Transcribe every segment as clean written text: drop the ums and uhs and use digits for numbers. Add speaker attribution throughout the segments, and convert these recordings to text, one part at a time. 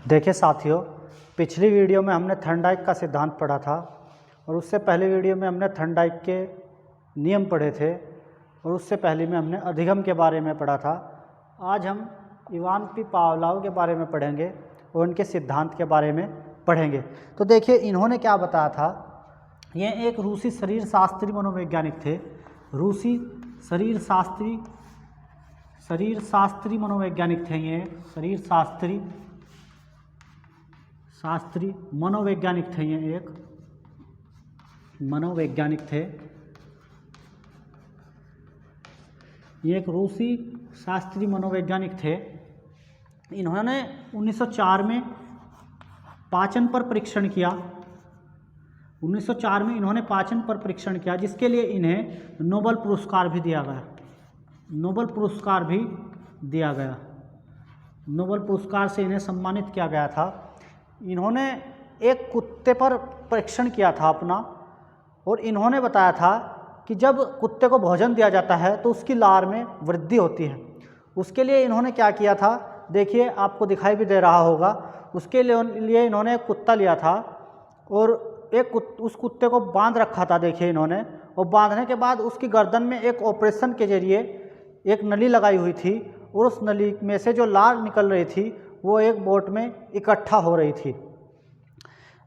Speaker 1: देखिए साथियों, पिछली वीडियो में हमने थर्नडाइक का सिद्धांत पढ़ा था और उससे पहले वीडियो में हमने थर्नडाइक के नियम पढ़े थे और उससे पहले में हमने अधिगम के बारे में पढ़ा था। आज हम इवान पी पावलोव के बारे में पढ़ेंगे और उनके सिद्धांत के बारे में पढ़ेंगे। तो देखिए इन्होंने क्या बताया था। ये एक रूसी शरीर शास्त्री मनोवैज्ञानिक थे। रूसी शरीर शास्त्री मनोवैज्ञानिक थे। ये शरीर शास्त्री मनोवैज्ञानिक थे। ये एक मनोवैज्ञानिक थे। ये एक रूसी शास्त्री मनोवैज्ञानिक थे। इन्होंने 1904 में पाचन पर परीक्षण किया। 1904 में इन्होंने पाचन पर परीक्षण किया, जिसके लिए इन्हें नोबेल पुरस्कार भी दिया गया। नोबेल पुरस्कार भी दिया गया। नोबेल पुरस्कार से इन्हें सम्मानित किया गया था। इन्होंने एक कुत्ते पर परीक्षण किया था अपना, और इन्होंने बताया था कि जब कुत्ते को भोजन दिया जाता है तो उसकी लार में वृद्धि होती है। उसके लिए इन्होंने क्या किया था, देखिए आपको दिखाई भी दे रहा होगा। उसके लिए इन्होंने एक कुत्ता लिया था और उस कुत्ते को बांध रखा था। देखिए इन्होंने, और बांधने के बाद उसकी गर्दन में एक ऑपरेशन के जरिए एक नली लगाई हुई थी, और उस नली में से जो लार निकल रही थी वो एक बोट में इकट्ठा हो रही थी।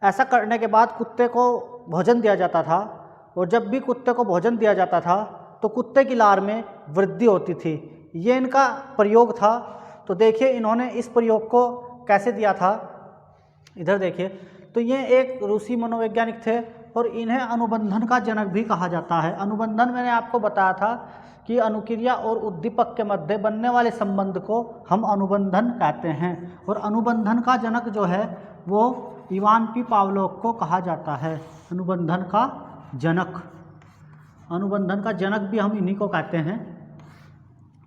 Speaker 1: ऐसा करने के बाद कुत्ते को भोजन दिया जाता था, और जब भी कुत्ते को भोजन दिया जाता था तो कुत्ते की लार में वृद्धि होती थी। ये इनका प्रयोग था। तो देखिए इन्होंने इस प्रयोग को कैसे दिया था, इधर देखिए। तो ये एक रूसी मनोवैज्ञानिक थे और इन्हें अनुबंधन का जनक भी कहा जाता है। अनुबंधन मैंने आपको बताया था कि अनुक्रिया और उद्दीपक के मध्य बनने वाले संबंध को हम अनुबंधन कहते हैं, और अनुबंधन का जनक जो है वो इवान पी पावलोव को कहा जाता है। अनुबंधन का जनक, अनुबंधन का जनक भी हम इन्हीं को कहते हैं।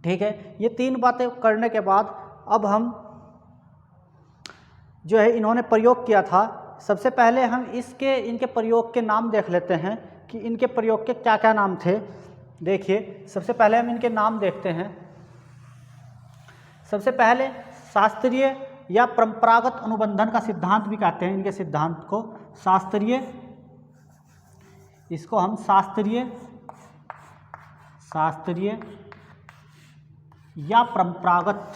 Speaker 1: ठीक है, ये तीन बातें करने के बाद अब हम जो है इन्होंने प्रयोग किया था। सबसे पहले हम इनके प्रयोग के नाम देख लेते हैं कि इनके प्रयोग के क्या क्या नाम थे। देखिए सबसे पहले हम इनके नाम देखते हैं। सबसे पहले शास्त्रीय या परंपरागत अनुबंधन का सिद्धांत भी कहते हैं इनके सिद्धांत को। शास्त्रीय, इसको हम शास्त्रीय या परंपरागत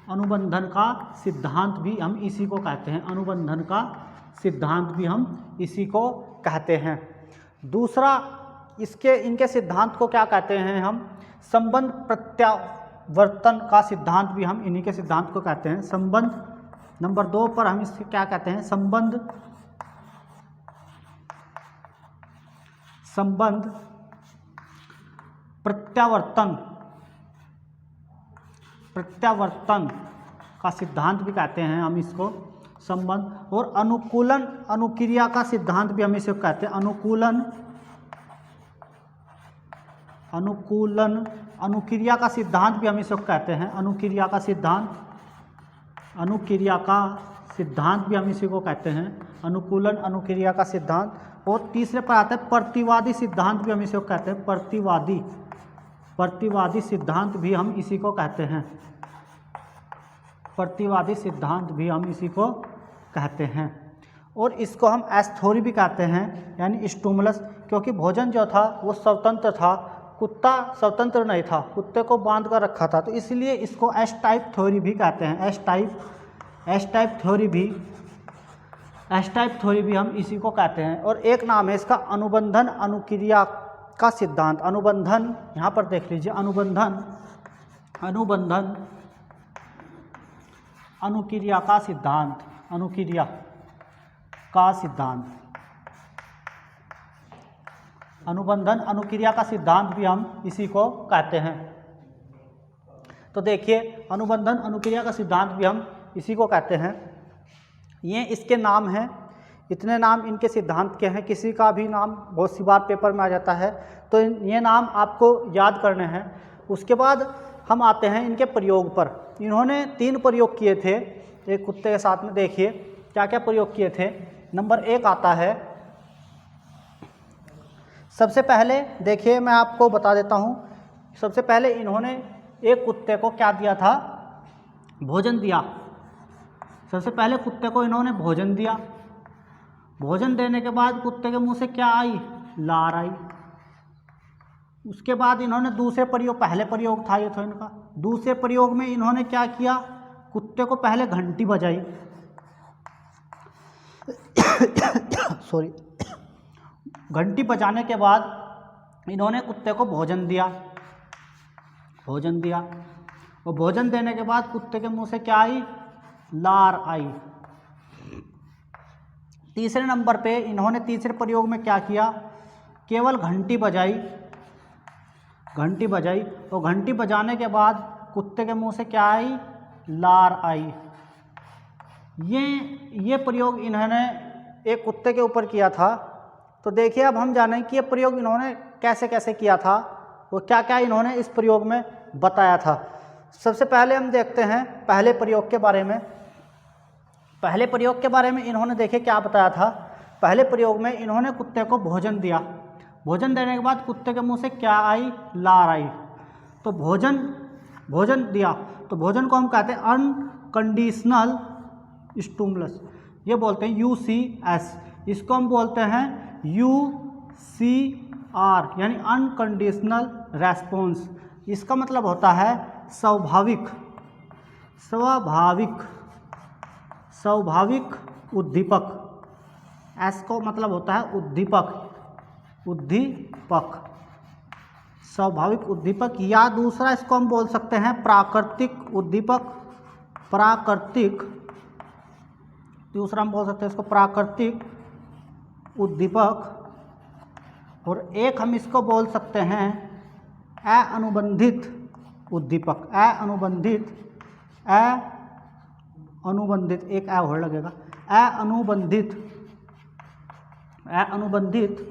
Speaker 1: अनुबंधन का सिद्धांत भी हम इसी को कहते हैं। अनुबंधन का सिद्धांत भी हम इसी को कहते हैं। दूसरा, इनके सिद्धांत को क्या कहते हैं हम, संबंध प्रत्यावर्तन का सिद्धांत भी हम इन्हीं के सिद्धांत को कहते हैं। संबंध नंबर 2 पर हम इससे क्या कहते हैं, संबंध प्रत्यावर्तन का सिद्धांत भी कहते हैं हम इसको, संबंध। और अनुकूलन अनुक्रिया का सिद्धांत भी हम इसे कहते हैं। अनुकूलन अनुक्रिया का सिद्धांत भी हम इसे कहते हैं। अनुक्रिया का सिद्धांत भी हम इसी को कहते हैं। अनुकूलन अनुक्रिया का सिद्धांत। और तीसरे पर आता है प्रतिवादी सिद्धांत भी हम इसे कहते हैं। प्रतिवादी सिद्धांत भी हम इसी को कहते हैं। प्रतिवादी सिद्धांत भी हम इसी को कहते हैं। और इसको हम एस थ्योरी भी कहते हैं, यानी स्टिमुलस, क्योंकि भोजन जो था वो स्वतंत्र था, कुत्ता स्वतंत्र नहीं था, कुत्ते को बांध कर रखा था, तो इसलिए इसको एस टाइप थ्योरी भी कहते हैं। एस टाइप थ्योरी भी हम इसी को कहते हैं। और एक नाम है इसका अनुबंधन अनुक्रिया का सिद्धांत। अनुबंधन, यहाँ पर देख लीजिए, अनुबंधन अनुक्रिया का सिद्धांत। अनुक्रिया का सिद्धांत, अनुबंधन अनुक्रिया का सिद्धांत भी हम इसी को कहते हैं। तो देखिए अनुबंधन अनुक्रिया का सिद्धांत भी हम इसी को कहते हैं। ये इसके नाम हैं, इतने नाम इनके सिद्धांत के हैं। किसी का भी नाम बहुत सी बार पेपर में आ जाता है, तो ये नाम आपको याद करने हैं। उसके बाद हम आते हैं इनके प्रयोग पर। इन्होंने 3 प्रयोग किए थे एक कुत्ते के साथ में। देखिए क्या क्या प्रयोग किए थे। नंबर 1 आता है, सबसे पहले देखिए मैं आपको बता देता हूँ। सबसे पहले इन्होंने एक कुत्ते को क्या दिया था, भोजन दिया। सबसे पहले कुत्ते को इन्होंने भोजन दिया, भोजन देने के बाद कुत्ते के मुंह से क्या आई, लार आई। उसके बाद इन्होंने दूसरे प्रयोग, पहले प्रयोग था ये तो इनका, दूसरे प्रयोग में इन्होंने क्या किया, कुत्ते को पहले घंटी बजाई सॉरी, घंटी बजाने के बाद इन्होंने कुत्ते को भोजन दिया, भोजन दिया, और भोजन देने के बाद कुत्ते के मुंह से क्या आई, लार आई। तीसरे नंबर पे इन्होंने तीसरे प्रयोग में क्या किया, केवल घंटी बजाई, घंटी बजाई, और घंटी बजाने के बाद कुत्ते के मुंह से क्या आई, लार आई। ये प्रयोग इन्होंने एक कुत्ते के ऊपर किया था। तो देखिए अब हम जानें कि ये प्रयोग इन्होंने कैसे कैसे किया था और क्या क्या इन्होंने इस प्रयोग में बताया था। सबसे पहले हम देखते हैं पहले प्रयोग के बारे में। पहले प्रयोग के बारे में इन्होंने देखिए क्या बताया था। पहले प्रयोग में इन्होंने कुत्ते को भोजन दिया, भोजन देने के बाद कुत्ते के मुंह से क्या आई, लार आई। तो भोजन दिया, तो भोजन को हम कहते हैं अनकंडीशनल स्टिमुलस, ये बोलते हैं UCS, इसको हम बोलते हैं UCR यानी अनकंडीशनल रेस्पॉन्स। इसका मतलब होता है स्वाभाविक उद्दीपक। एस को मतलब होता है उद्दीपक, स्वाभाविक उद्दीपक, या दूसरा इसको हम बोल सकते हैं प्राकृतिक उद्दीपक, दूसरा हम बोल सकते हैं इसको प्राकृतिक उद्दीपक, और एक हम इसको बोल सकते हैं अनुबंधित उद्दीपक, अनुबंधित एक वर्ड लगेगा, अनुबंधित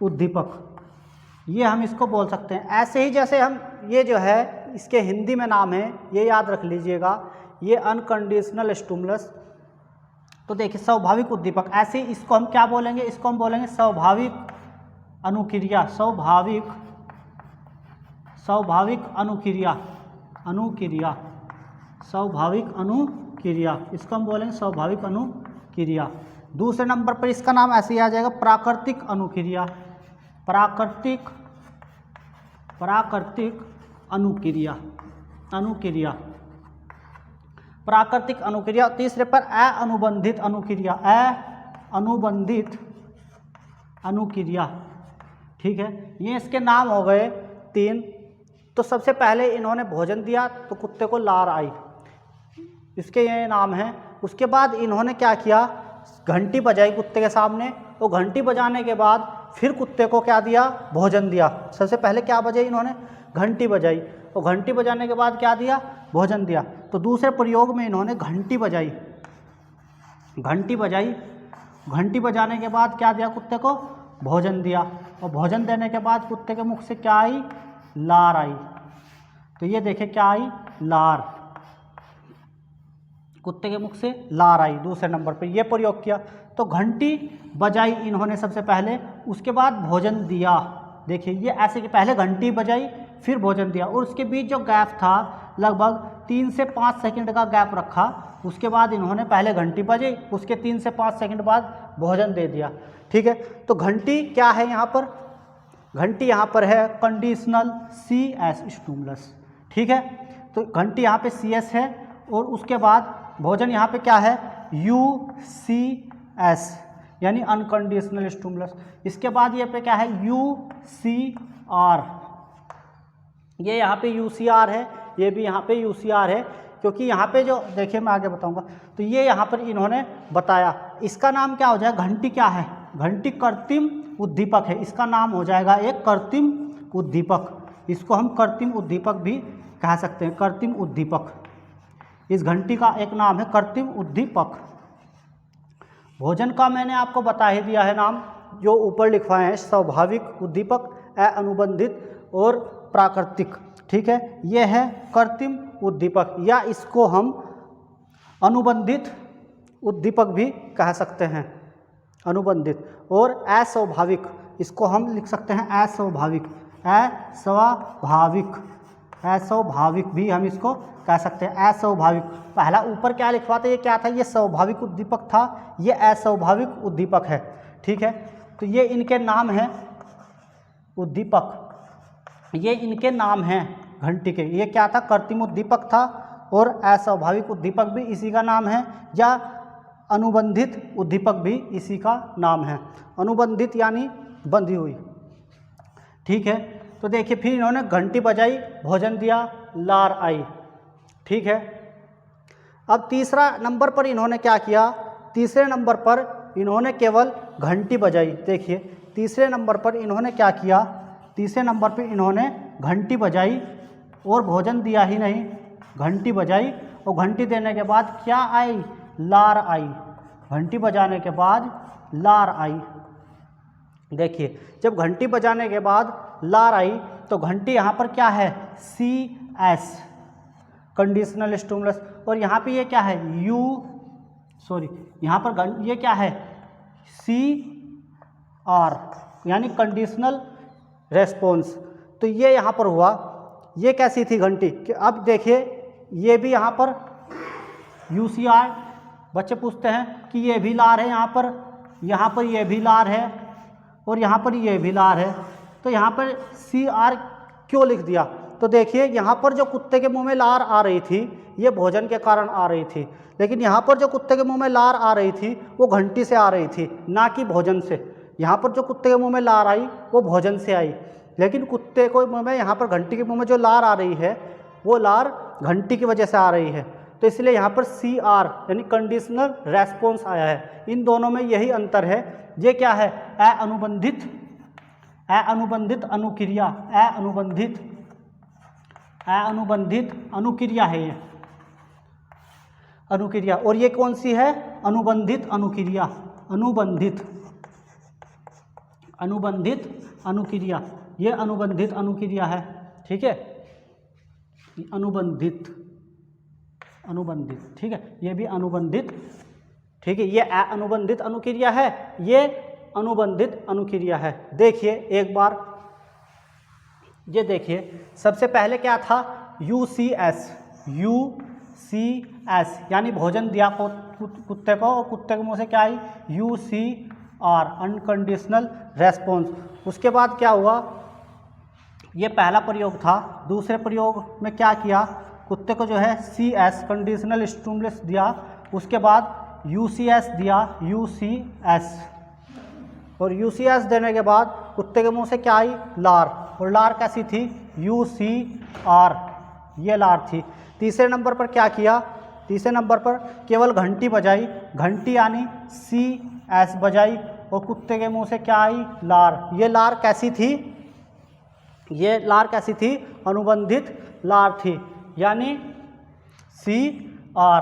Speaker 1: उद्दीपक, ये हम इसको बोल सकते हैं। ऐसे ही जैसे हम ये जो है इसके हिंदी में नाम है, ये याद रख लीजिएगा, ये अनकंडीशनल स्टिमुलस। तो देखिए स्वाभाविक उद्दीपक, ऐसे इसको हम क्या बोलेंगे, इसको हम बोलेंगे स्वाभाविक अनुक्रिया, स्वाभाविक अनुक्रिया, इसको हम बोलेंगे स्वाभाविक अनुक्रिया। दूसरे नंबर पर इसका नाम ऐसे ही आ जाएगा प्राकृतिक अनुक्रिया, प्राकृतिक अनुक्रिया, प्राकृतिक अनुक्रिया। तीसरे पर अनुबंधित अनुक्रिया, अनुक्रिया, ठीक है। ये इसके नाम हो गए 3। तो सबसे पहले इन्होंने भोजन दिया तो कुत्ते को लार आई, इसके ये नाम है। उसके बाद इन्होंने क्या किया, घंटी बजाई कुत्ते के सामने, और घंटी बजाने के बाद फिर कुत्ते को क्या दिया, भोजन दिया। सबसे पहले क्या बजाई इन्होंने, घंटी बजाई, और घंटी बजाने के बाद क्या दिया, भोजन दिया। तो दूसरे प्रयोग में इन्होंने घंटी बजाई, घंटी बजाने के बाद क्या दिया, कुत्ते को भोजन दिया, और भोजन देने के बाद कुत्ते के मुख से क्या आई, लार आई। तो ये देखें क्या आई, लार, कुत्ते के मुख से लार आई। दूसरे नंबर पे ये प्रयोग किया। तो घंटी बजाई इन्होंने सबसे पहले, उसके बाद भोजन दिया। देखिए ये ऐसे कि पहले घंटी बजाई फिर भोजन दिया, और उसके बीच जो गैप था लगभग 3 से 5 सेकंड का गैप रखा। उसके बाद इन्होंने पहले घंटी बजाई, उसके 3 से 5 सेकंड बाद भोजन दे दिया, ठीक है। तो घंटी क्या है यहाँ पर, घंटी यहाँ पर है कंडीशनल CS स्टिमुलस, ठीक है। तो घंटी यहाँ पे CS है, और उसके बाद भोजन यहाँ पे क्या है, UCS यानी अनकंडीशनल स्टिमुलस। इसके बाद ये पे क्या है, UCR, ये यहाँ पे UCR है, ये भी यहाँ पे UCR है, क्योंकि यहाँ पे जो देखिए मैं आगे बताऊँगा। तो ये यहाँ पर इन्होंने बताया, इसका नाम क्या हो जाएगा, घंटी क्या है, घंटी कृत्रिम उद्दीपक है, इसका नाम हो जाएगा एक कृत्रिम उद्दीपक। इसको हम कृत्रिम उद्दीपक भी कह सकते हैं, कृत्रिम उद्दीपक। इस घंटी का एक नाम है कृत्रिम उद्दीपक। भोजन का मैंने आपको बता ही दिया है नाम, जो ऊपर लिखवाए हैं, स्वाभाविक उद्दीपक, अनुबंधित और प्राकृतिक, ठीक है। यह है कृत्रिम उद्दीपक, या इसको हम अनुबंधित उद्दीपक भी कह सकते हैं, अनुबंधित। और अस्वाभाविक, इसको हम लिख सकते हैं अस्वाभाविक, अस्वाभाविक, अस्वाभाविक भी हम इसको कह सकते हैं, अस्वाभाविक। पहला ऊपर क्या लिखवाते, ये क्या था, ये स्वाभाविक उद्दीपक था, ये अस्वाभाविक उद्दीपक है, ठीक है। तो ये इनके नाम हैं उद्दीपक, ये इनके नाम हैं घंटी के। ये क्या था, कृत्रिम उद्दीपक था, और अस्वाभाविक उद्दीपक भी इसी का नाम है, या अनुबंधित उद्दीपक भी इसी का नाम है। अनुबंधित यानी बंधी हुई, ठीक है। तो देखिए फिर इन्होंने घंटी बजाई, भोजन दिया, लार आई, ठीक है। अब तीसरा नंबर पर इन्होंने क्या किया, तीसरे नंबर पर इन्होंने केवल घंटी बजाई। देखिए तीसरे नंबर पर इन्होंने क्या किया, तीसरे नंबर पर इन्होंने घंटी बजाई और भोजन दिया ही नहीं, घंटी बजाई और घंटी देने के बाद क्या आई, लार आई। घंटी बजाने के बाद लार आई। देखिए जब घंटी बजाने के बाद लार आई तो घंटी यहाँ पर क्या है, CS कंडीशनल स्टिमुलस, और यहाँ पे ये क्या है, यहाँ पर ये क्या है, CR यानी कंडीशनल रेस्पॉन्स। तो ये यहाँ पर हुआ, ये कैसी थी घंटी कि अब देखिए ये भी यहाँ पर UCR, बच्चे पूछते हैं कि ये भी लार है, यहाँ पर ये भी लार है, और यहाँ पर ये भी लार है, तो यहाँ पर CR क्यों लिख दिया। तो देखिए यहाँ पर जो कुत्ते के मुंह में लार आ रही थी ये भोजन के कारण आ रही थी, लेकिन यहाँ पर जो कुत्ते के मुंह में लार आ रही थी वो घंटी से आ रही थी, ना कि भोजन से। यहाँ पर जो कुत्ते के मुंह में लार आई वो भोजन से आई, लेकिन कुत्ते को मुंह में, यहाँ पर घंटी के मुंह में जो लार आ रही है वो लार घंटी की वजह से आ रही है। तो इसलिए यहाँ पर CR यानी कंडीशनल रेस्पॉन्स आया है। इन दोनों में यही अंतर है। ये क्या है, अनुबंधित अनुक्रिया, अनुबंधित अनुक्रिया है ये अनुक्रिया, और ये कौन सी है, अनुबंधित अनुक्रिया, अनुबंधित अनुक्रिया, ये अनुबंधित अनुक्रिया है, ठीक है, अनुबंधित, ठीक है, ये भी अनुबंधित, ठीक है। ये अनुबंधित अनुक्रिया है, ये अनुबंधित अनुक्रिया है। देखिए एक बार, ये देखिए सबसे पहले क्या था, UCS यानी भोजन दिया कुत्ते को, और कुत्ते के मुंह से क्या आई, UCR अनकंडीशनल रेस्पॉन्स। उसके बाद क्या हुआ, ये पहला प्रयोग था। दूसरे प्रयोग में क्या किया, कुत्ते को जो है CS कंडीशनल स्टिमुलस दिया, उसके बाद UCS दिया, UCS, और UCS देने के बाद कुत्ते के मुंह से क्या आई, लार, और लार कैसी थी, UCR, ये लार थी। तीसरे नंबर पर क्या किया, तीसरे नंबर पर केवल घंटी बजाई, घंटी यानी CS बजाई, और कुत्ते के मुंह से क्या आई, लार। ये लार कैसी थी, ये लार कैसी थी, अनुबंधित लार थी, यानी CR,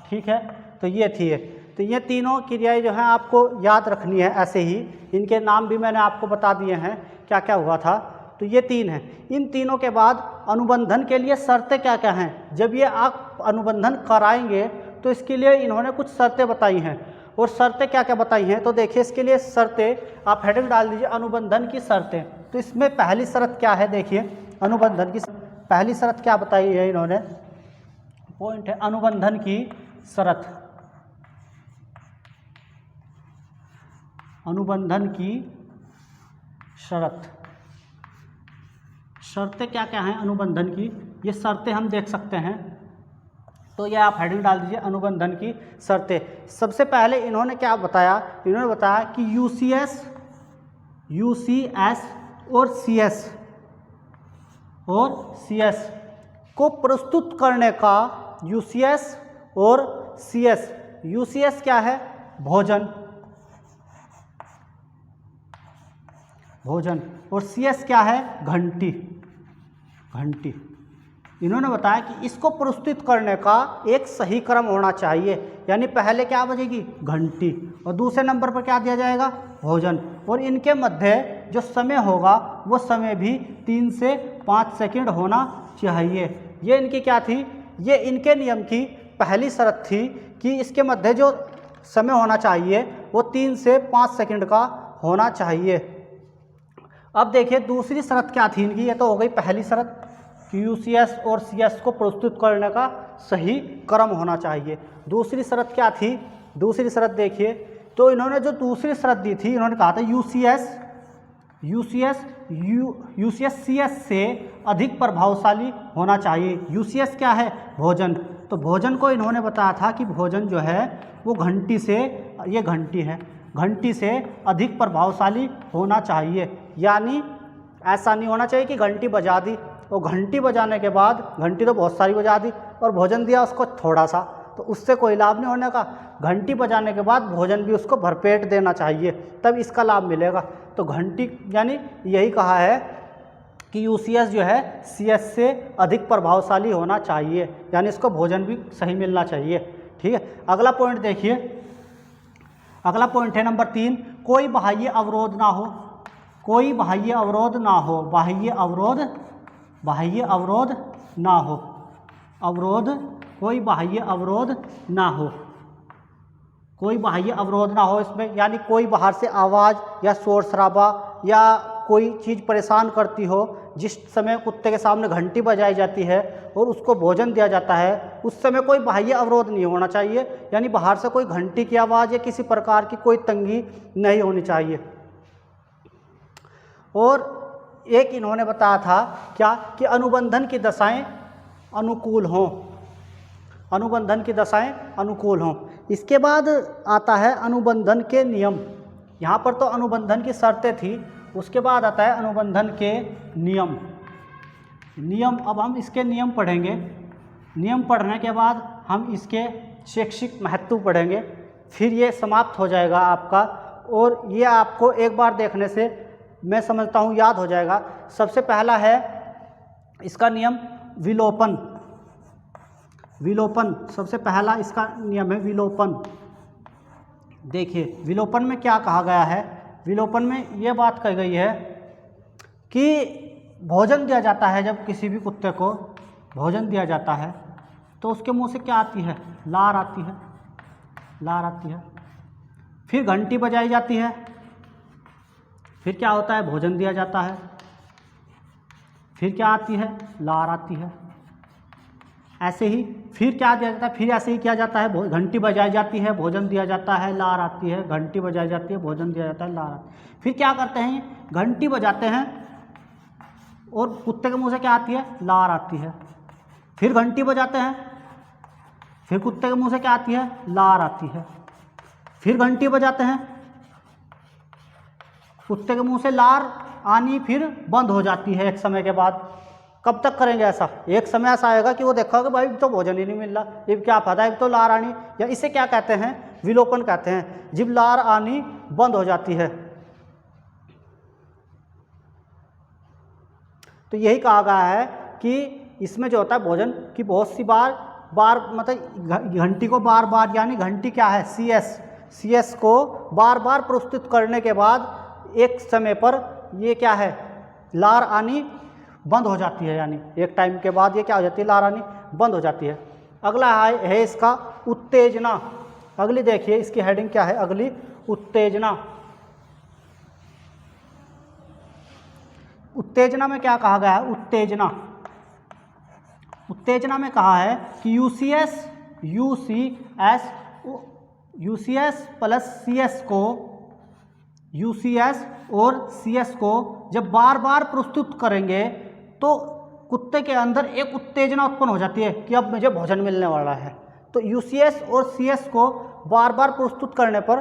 Speaker 1: ठीक है। तो ये थी है। तो ये तीनों क्रियाएं जो हैं आपको याद रखनी है, ऐसे ही इनके नाम भी मैंने आपको बता दिए हैं क्या क्या हुआ था। तो ये तीन हैं। इन तीनों के बाद अनुबंधन के लिए शर्तें क्या क्या हैं, जब ये आप अनुबंधन कराएंगे तो इसके लिए इन्होंने कुछ शर्तें बताई हैं। और शर्तें क्या क्या बताई हैं, तो देखिए इसके लिए शर्तें, आप हेडिंग डाल दीजिए अनुबंधन की शर्तें। तो इसमें पहली शर्त क्या है, देखिए अनुबंधन की पहली शर्त क्या बताई है इन्होंने, पॉइंट है अनुबंधन की शर्त, अनुबंधन की शर्त। शर्तें क्या क्या हैं अनुबंधन की, ये शर्तें हम देख सकते हैं। तो ये आप हेडिंग डाल दीजिए अनुबंधन की शर्तें। सबसे पहले इन्होंने क्या बताया, इन्होंने बताया कि UCS और CS को प्रस्तुत करने का, UCS और CS, UCS क्या है, भोजन, और CS क्या है, घंटी। इन्होंने बताया कि इसको प्रस्तुत करने का एक सही क्रम होना चाहिए, यानी पहले क्या बजेगी, घंटी, और दूसरे नंबर पर क्या दिया जाएगा, भोजन, और इनके मध्य जो समय होगा वो समय भी 3 से 5 सेकंड होना चाहिए। ये इनकी क्या थी, ये इनके नियम की पहली शर्त थी कि इसके मध्य जो समय होना चाहिए वो 3 से 5 सेकंड का होना चाहिए। अब देखिए दूसरी शर्त क्या थी इनकी, ये तो हो गई पहली शर्त। कि यूसीएस और सीएस को प्रस्तुत करने का सही क्रम होना चाहिए। दूसरी शर्त क्या थी? दूसरी शर्त देखिए, तो इन्होंने जो दूसरी शर्त दी थी, इन्होंने कहा था यूसीएस सीएस से अधिक प्रभावशाली होना चाहिए। यूसीएस क्या है? भोजन। तो भोजन को इन्होंने बताया था कि भोजन जो है वो घंटी से, ये घंटी है, घंटी से अधिक प्रभावशाली होना चाहिए। यानी ऐसा नहीं होना चाहिए कि घंटी बजा दी और घंटी बजाने के बाद, घंटी तो बहुत सारी बजा दी और भोजन दिया उसको थोड़ा सा, तो उससे कोई लाभ नहीं होने का। घंटी बजाने के बाद भोजन भी उसको भरपेट देना चाहिए, तब इसका लाभ मिलेगा। तो घंटी यानी यही कहा है कि यूसीएस जो है सीएस से अधिक प्रभावशाली होना चाहिए, यानी इसको भोजन भी सही मिलना चाहिए। ठीक है, अगला पॉइंट देखिए, अगला पॉइंट है नंबर 3, कोई बाह्य अवरोध ना हो। कोई बाह्य अवरोध ना हो, बाह्य अवरोध ना हो, अवरोध, कोई बाह्य अवरोध ना हो, कोई बाह्य अवरोध ना हो इसमें, यानी कोई बाहर से आवाज़ या शोर शराबा या कोई चीज़ परेशान करती हो। जिस समय कुत्ते के सामने घंटी बजाई जाती है और उसको भोजन दिया जाता है, उस समय कोई बाह्य अवरोध नहीं होना चाहिए, यानी बाहर से कोई घंटी की आवाज़ या किसी प्रकार की कोई तंगी नहीं होनी चाहिए। और एक इन्होंने बताया था क्या, कि अनुबंधन की दशाएं अनुकूल हों, अनुबंधन की दशाएं अनुकूल हों। इसके बाद आता है अनुबंधन के नियम। यहाँ पर तो अनुबंधन की शर्तें थी, उसके बाद आता है अनुबंधन के नियम। नियम, अब हम इसके नियम पढ़ेंगे। नियम पढ़ने के बाद हम इसके शैक्षिक महत्व पढ़ेंगे, फिर ये समाप्त हो जाएगा आपका। और ये आपको एक बार देखने से मैं समझता हूँ याद हो जाएगा। सबसे पहला है इसका नियम विलोपन। विलोपन सबसे पहला इसका नियम है विलोपन। देखिए विलोपन में क्या कहा गया है, विलोपन में ये बात कही गई है कि भोजन दिया जाता है, जब किसी भी कुत्ते को भोजन दिया जाता है तो उसके मुंह से क्या आती है? लार आती है, लार आती है। फिर घंटी बजाई जाती है, फिर क्या होता है? भोजन दिया जाता है, फिर क्या आती है? लार आती है। ऐसे ही फिर क्या दिया जाता है? फिर ऐसे ही किया जाता है, घंटी बजाई जाती है, भोजन दिया जाता है, लार आती है, घंटी बजाई जाती है, भोजन दिया जाता है, लार आती है। फिर क्या करते हैं? घंटी बजाते हैं और कुत्ते के मुंह से क्या आती है? लार आती है। फिर घंटी बजाते हैं, फिर कुत्ते के मुंह से क्या आती है? लार आती है। फिर घंटी बजाते हैं, कुत्ते के मुंह से लार आनी फिर बंद हो जाती है एक समय के बाद। कब तक करेंगे ऐसा? एक समय ऐसा आएगा कि वो देखा कि भाई तो भोजन ही नहीं मिल रहा, ये क्या फायदा है, तो लार आनी, या इसे क्या कहते हैं? विलोपन कहते हैं, जब लार आनी बंद हो जाती है। तो यही कहा गया है कि इसमें जो होता है भोजन की बहुत सी बार मतलब घंटी को बार बार, यानी घंटी क्या है? सीएस को बार बार प्रस्तुत करने के बाद एक समय पर ये क्या है? लार आनी बंद हो जाती है, यानी एक टाइम के बाद ये क्या हो जाती है? लार आनी बंद हो जाती है। अगला है इसका उत्तेजना। अगली देखिए इसकी हेडिंग क्या है? अगली उत्तेजना। उत्तेजना में क्या कहा गया है? उत्तेजना में कहा है कि यूसीएस प्लस सीएस को, यूसीएस और सीएस को जब बार बार प्रस्तुत करेंगे तो कुत्ते के अंदर एक उत्तेजना उत्पन्न हो जाती है कि अब मुझे भोजन मिलने वाला है। तो यूसीएस और सीएस को बार बार प्रस्तुत करने पर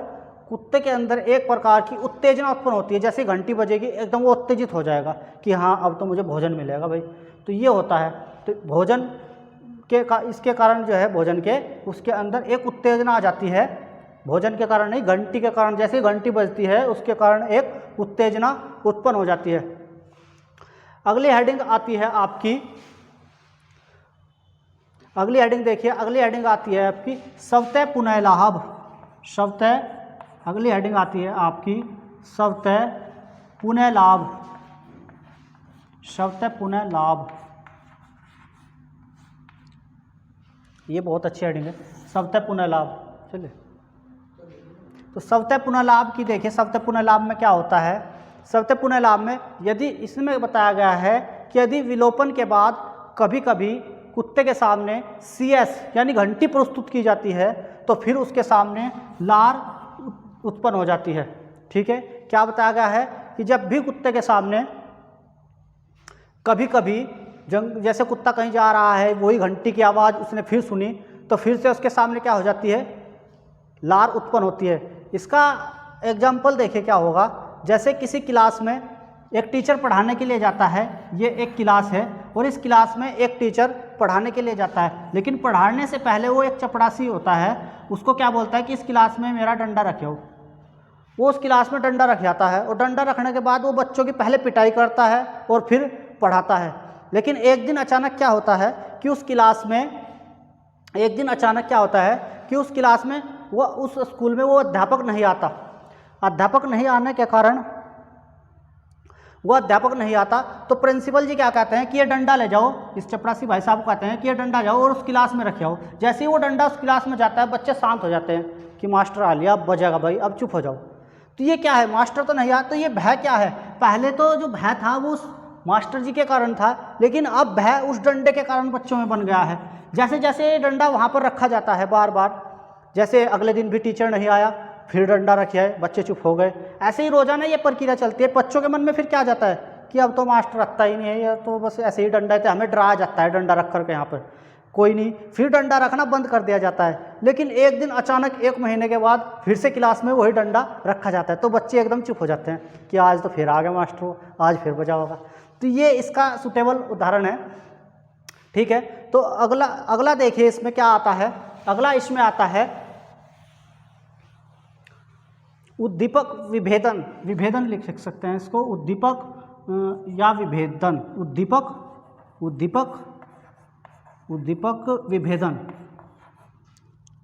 Speaker 1: कुत्ते के अंदर एक प्रकार की उत्तेजना उत्पन्न होती है, जैसे घंटी बजेगी एकदम वो उत्तेजित हो जाएगा कि हाँ अब तो मुझे भोजन मिलेगा भाई। तो ये होता है, तो भोजन के इसके कारण जो है भोजन के उसके अंदर एक उत्तेजना आ जाती है, भोजन के कारण नहीं, घंटी के कारण। जैसे घंटी बजती है उसके कारण एक उत्तेजना उत्पन्न हो जाती है। अगली हेडिंग आती है आपकी, अगली हेडिंग देखिए, अगली हेडिंग आती है आपकी स्वतः पुनः लाभ। स्वतः, अगली हेडिंग आती है आपकी स्वतः पुनः लाभ। स्वतः पुनः लाभ, ये बहुत अच्छी हेडिंग है, स्वतः पुनः लाभ। चलिए तो स्वतः पुनः लाभ की देखिए, स्वतः पुनः लाभ में क्या होता है? स्वतः पुनः लाभ में यदि इसमें बताया गया है कि यदि विलोपन के बाद कभी कभी कुत्ते के सामने CS यानी घंटी प्रस्तुत की जाती है तो फिर उसके सामने लार उत्पन्न हो जाती है। ठीक है, क्या बताया गया है कि जब भी कुत्ते के सामने कभी कभी जैसे कुत्ता कहीं जा रहा है, वही घंटी की आवाज़ उसने फिर सुनी तो फिर से उसके सामने क्या हो जाती है, लार उत्पन्न होती है। इसका एग्जाम्पल देखिए क्या होगा। जैसे किसी क्लास में एक टीचर पढ़ाने के लिए जाता है, ये एक क्लास है और इस क्लास में एक टीचर पढ़ाने के लिए जाता है, लेकिन पढ़ाने से पहले वो एक चपरासी होता है, उसको क्या बोलता है कि इस क्लास में मेरा डंडा रखे हो। वो उस क्लास में डंडा रख जाता है और डंडा रखने के बाद वो बच्चों की पहले पिटाई करता है और फिर पढ़ाता है। लेकिन एक दिन अचानक क्या होता है कि उस क्लास में वो उस स्कूल में वो अध्यापक नहीं आता। अध्यापक नहीं आने के कारण वो अध्यापक नहीं आता तो प्रिंसिपल जी क्या कहते हैं कि ये डंडा ले जाओ, इस चपरासी भाई साहब कहते हैं कि ये डंडा जाओ और उस क्लास में रखे आओ। जैसे ही वो डंडा उस क्लास में जाता है, बच्चे शांत हो जाते हैं कि मास्टर आ लिया, अब बजेगा भाई, अब चुप हो जाओ। तो ये क्या है, मास्टर तो नहीं आया, तो ये भय क्या है। पहले तो जो भय था वो उस मास्टर जी के कारण था, लेकिन अब भय उस डंडे के कारण बच्चों में बन गया है। जैसे जैसे डंडा वहाँ पर रखा जाता है बार बार, जैसे अगले दिन भी टीचर नहीं आया, फिर डंडा रखा है, बच्चे चुप हो गए, ऐसे ही रोजाना ये प्रक्रिया चलती है। बच्चों के मन में फिर क्या जाता है कि अब तो मास्टर रखता ही नहीं है, या तो बस ऐसे ही डंडा है, तो हमें डराया जाता है डंडा रख करके, यहाँ पर कोई नहीं, फिर डंडा रखना बंद कर दिया जाता है। लेकिन एक दिन अचानक 1 महीने के बाद फिर से क्लास में वही डंडा रखा जाता है, तो बच्चे एकदम चुप हो जाते हैं कि आज तो फिर आ गया मास्टर, आज फिर बजा होगा। तो ये इसका सुटेबल उदाहरण है। ठीक है, तो अगला देखिए इसमें क्या आता है। अगला इसमें आता है उद्दीपक विभेदन। विभेदन लिख सकते हैं इसको, उद्दीपक या विभेदन। उद्दीपक विभेदन।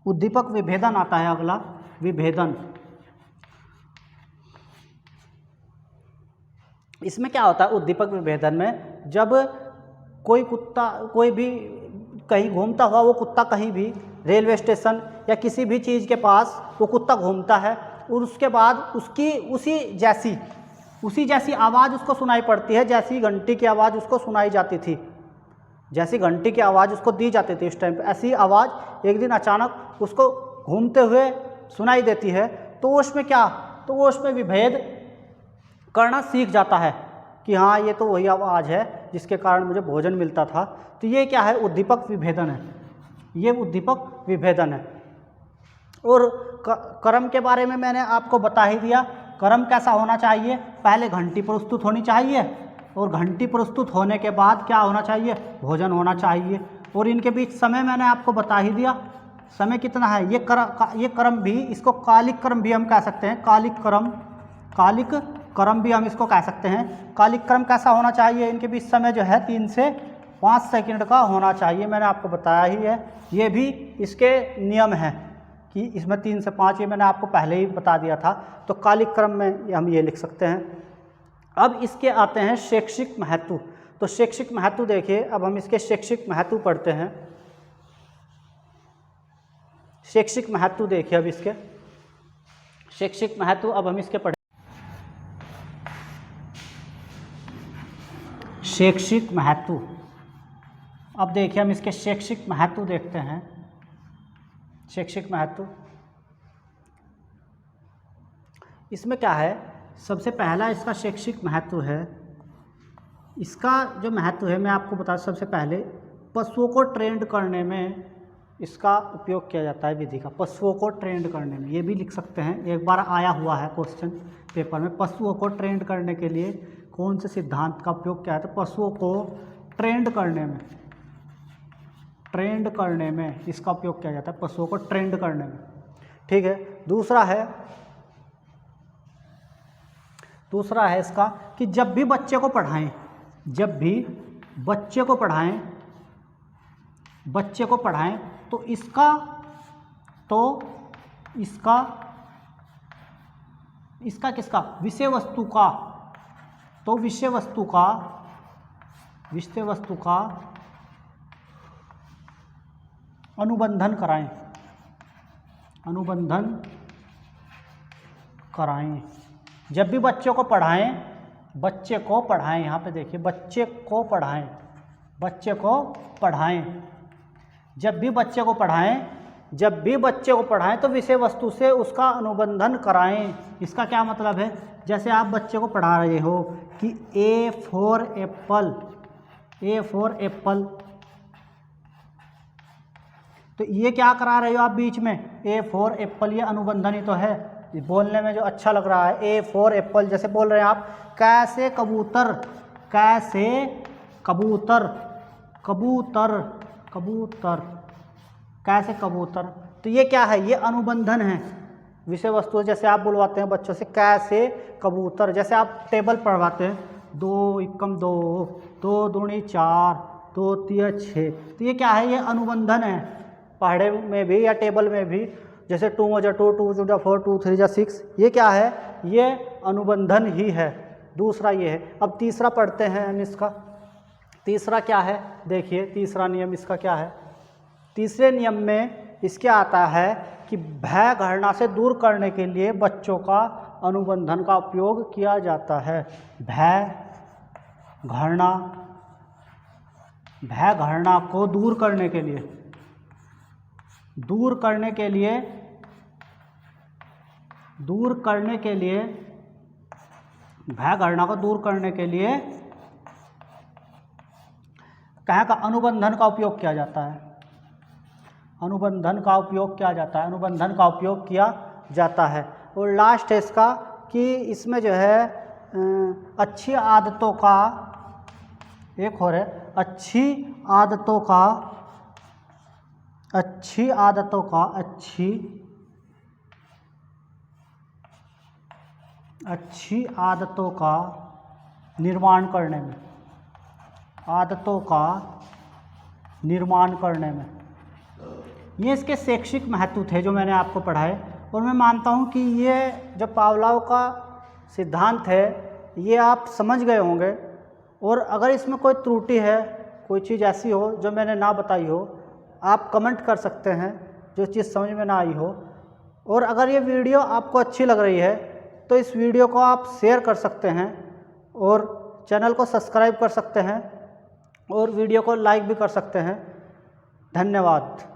Speaker 1: उद्दीपक विभेदन आता है अगला, विभेदन। इसमें क्या होता है उद्दीपक विभेदन में, जब कोई कुत्ता, कोई भी कहीं घूमता हुआ वो कुत्ता कहीं भी रेलवे स्टेशन या किसी भी चीज़ के पास वो कुत्ता घूमता है और उसके बाद उसकी उसी जैसी आवाज़ उसको सुनाई पड़ती है जैसी घंटी की आवाज़ उसको सुनाई जाती थी, जैसी घंटी की आवाज़ उसको दी जाती थी उस टाइम पे, ऐसी आवाज़ एक दिन अचानक उसको घूमते हुए सुनाई देती है। तो वो उसमें विभेद करना सीख जाता है कि हाँ ये तो वही आवाज़ है जिसके कारण मुझे भोजन मिलता था। तो ये क्या है, उद्दीपक विभेदन है। ये उद्दीपक विभेदन है। और क्रम के बारे में मैंने आपको बता ही दिया। क्रम कैसा होना चाहिए, पहले घंटी प्रस्तुत होनी चाहिए और घंटी प्रस्तुत होने के बाद क्या होना चाहिए, भोजन होना चाहिए। और इनके बीच समय मैंने आपको बता ही दिया, समय कितना है। ये क्रम भी, इसको कालिक क्रम भी हम कह सकते हैं। कालिक क्रम भी हम इसको कह सकते हैं। कालिक क्रम कैसा होना चाहिए, इनके बीच समय जो है 3 से 5 सेकंड का होना चाहिए, मैंने आपको बताया ही है। ये भी इसके नियम हैं कि इसमें 3 से 5, ये मैंने आपको पहले ही बता दिया था। तो कालिक क्रम में हम ये लिख सकते हैं। अब इसके आते हैं शैक्षिक महत्व। तो शैक्षिक महत्व देखिए, अब हम इसके शैक्षिक महत्व पढ़ते हैं। शैक्षिक महत्व देखिए, अब इसके शैक्षिक महत्व अब हम इसके पढ़े। शैक्षिक महत्व, अब देखिए हम इसके शैक्षिक महत्व देखते हैं। शैक्षिक महत्व इसमें क्या है, सबसे पहला इसका शैक्षिक महत्व है। इसका जो महत्व है मैं आपको बता, सबसे पहले पशुओं को ट्रेंड करने में इसका उपयोग किया जाता है विधि का। पशुओं को ट्रेंड करने में, ये भी लिख सकते हैं, एक बार आया हुआ है क्वेश्चन पेपर में। पशुओं को ट्रेंड करने के लिए कौन से सिद्धांत का उपयोग किया जाता है, पशुओं को ट्रेंड करने में इसका उपयोग किया जाता है, पशुओं को ट्रेंड करने में। ठीक है, दूसरा है इसका कि जब भी बच्चे को पढ़ाएं तो इसका किसका, विषय वस्तु का अनुबंधन कराएं। जब भी बच्चे को पढ़ाएं, यहाँ पे देखिए, बच्चे को पढ़ाएं बच्चे को पढ़ाएं। जब भी बच्चे को पढ़ाएं तो विषय वस्तु से उसका अनुबंधन कराएं। इसका क्या मतलब है? जैसे आप बच्चे को पढ़ा रहे हो कि ए फॉर एप्पल, तो ये क्या करा रहे हो आप बीच में? ए फॉर एप्पल, ये अनुबंधन ही तो है। बोलने में जो अच्छा लग रहा है, ए फॉर एप्पल, जैसे बोल रहे हैं आप कैसे कबूतर, कैसे कबूतर, तो ये क्या है? ये अनुबंधन है विषय वस्तु। जैसे आप बुलवाते हैं बच्चों से कैसे कबूतर, जैसे आप टेबल पढ़वाते हैं 2 एकम 2, 2 दूनी 4, 2 तिया 6, तो ये क्या है? ये अनुबंधन है। पढ़े में भी या टेबल में भी, जैसे 2 × 2, 2 × 4, 2 3 × 6, ये क्या है? ये अनुबंधन ही है। दूसरा ये है। अब तीसरा पढ़ते हैं हम इसका। तीसरा क्या है? देखिए तीसरा नियम इसका क्या है? तीसरे नियम में इसके आता है कि भय घृणा से दूर करने के लिए बच्चों का अनुबंधन का उपयोग किया जाता है। भय घृणा को दूर करने के लिए भय घृणा को दूर करने के लिए कहाँ का अनुबंधन का उपयोग किया जाता है? अनुबंधन का उपयोग किया जाता है। और लास्ट है इसका कि इसमें जो है अच्छी आदतों का, एक और है अच्छी आदतों का निर्माण करने में ये इसके शैक्षिक महत्व थे जो मैंने आपको पढ़ाए। और मैं मानता हूँ कि ये जो पावलोव का सिद्धांत है ये आप समझ गए होंगे। और अगर इसमें कोई त्रुटि है, कोई चीज़ ऐसी हो जो मैंने ना बताई हो, आप कमेंट कर सकते हैं जो चीज़ समझ में ना आई हो। और अगर ये वीडियो आपको अच्छी लग रही है तो इस वीडियो को आप शेयर कर सकते हैं और चैनल को सब्सक्राइब कर सकते हैं और वीडियो को लाइक भी कर सकते हैं। धन्यवाद।